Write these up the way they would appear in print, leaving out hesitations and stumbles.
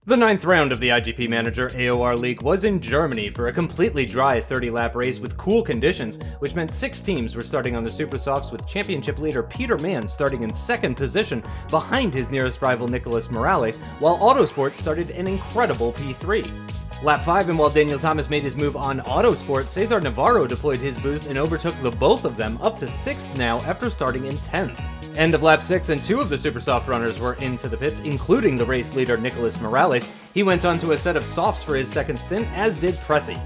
The ninth round of the iGP Manager AOR League was in Germany for a completely dry 30-lap race with cool conditions, which meant 6 teams were starting on the Super Softs, with championship leader Peter Mann starting in second position behind his nearest rival Nicolas Morales, while Autosport started an incredible P3. Lap 5, and while Daniel Thomas made his move on Autosport, Cesar Navarro deployed his boost and overtook the both of them up to 6th now after starting in 10th. End of lap 6, and 2 of the Super Soft runners were into the pits, including the race leader Nicolas Morales. He went on to a set of softs for his second stint, as did Pressy.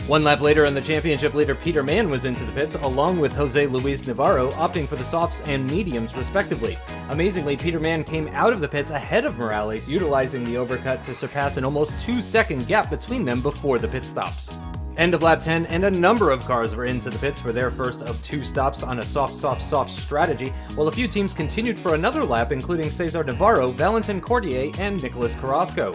1 lap later, and the championship leader Peter Mann was into the pits, along with Jose Luis Navarro, opting for the softs and mediums respectively. Amazingly, Peter Mann came out of the pits ahead of Morales, utilizing the overcut to surpass an almost 2-second gap between them before the pit stops. End of lap 10, and a number of cars were into the pits for their first of 2 stops on a soft strategy, while a few teams continued for another lap, including Cesar Navarro, Valentin Cordier, and Nicolas Carrasco.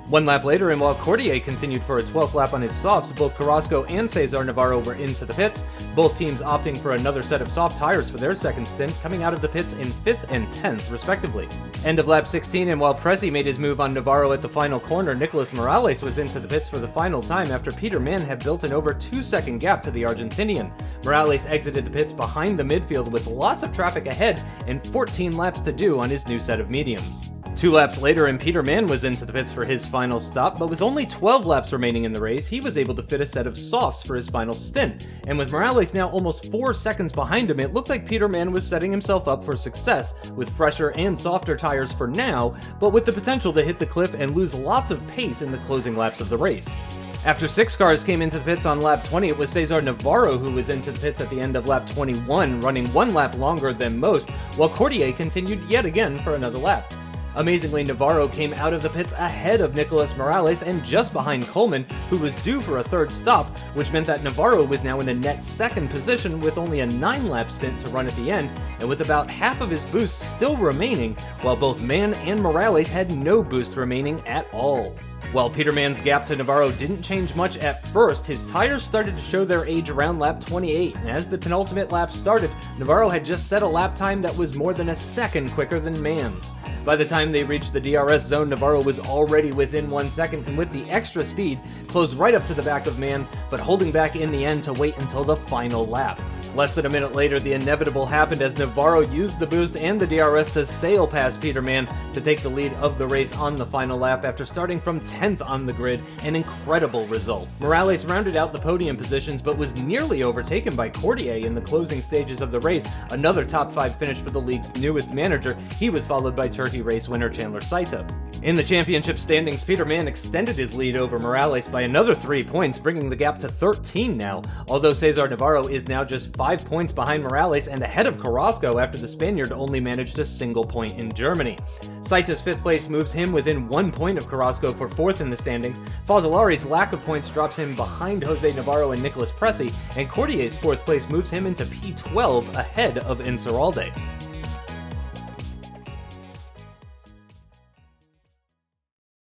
1 lap later, and while Cordier continued for a 12th lap on his softs, both Carrasco and Cesar Navarro were into the pits, both teams opting for another set of soft tires for their second stint, coming out of the pits in 5th and 10th respectively. End of lap 16, and while Pressy made his move on Navarro at the final corner, Nicolas Morales was into the pits for the final time after Peter Mann had built an over 2-second gap to the Argentinian. Morales exited the pits behind the midfield with lots of traffic ahead and 14 laps to do on his new set of mediums. 2 laps later, and Peter Mann was into the pits for his final stop, but with only 12 laps remaining in the race, he was able to fit a set of softs for his final stint. And with Morales now almost 4 seconds behind him, it looked like Peter Mann was setting himself up for success, with fresher and softer tires for now, but with the potential to hit the cliff and lose lots of pace in the closing laps of the race. After 6 cars came into the pits on lap 20, it was Cesar Navarro who was into the pits at the end of lap 21, running 1 lap longer than most, while Cordier continued yet again for another lap. Amazingly, Navarro came out of the pits ahead of Nicolas Morales and just behind Coleman, who was due for a 3rd stop, which meant that Navarro was now in a net 2nd position with only a 9-lap stint to run at the end, and with about half of his boost still remaining, while both Mann and Morales had no boost remaining at all. While Peter Mann's gap to Navarro didn't change much at first, his tires started to show their age around lap 28, and as the penultimate lap started, Navarro had just set a lap time that was more than a second quicker than Mann's. By the time they reached the DRS zone, Navarro was already within 1 second, and with the extra speed, closed right up to the back of Mann, but holding back in the end to wait until the final lap. Less than a minute later, the inevitable happened as Navarro used the boost and the DRS to sail past Peter Mann to take the lead of the race on the final lap after starting from 10th on the grid, an incredible result. Morales rounded out the podium positions but was nearly overtaken by Cordier in the closing stages of the race, another top 5 finish for the league's newest manager. He was followed by Turkey race winner Chandler Sutton. In the championship standings, Peter Mann extended his lead over Morales by another 3 points, bringing the gap to 13 now, although Cesar Navarro is now just 5 points behind Morales and ahead of Carrasco after the Spaniard only managed a single point in Germany. Sutton's 5th place moves him within 1 point of Carrasco for 4th in the standings, Fazzolari's lack of points drops him behind Jose Navarro and Nicolas Pressy, and Cordier's 4th place moves him into P12 ahead of Inceralde.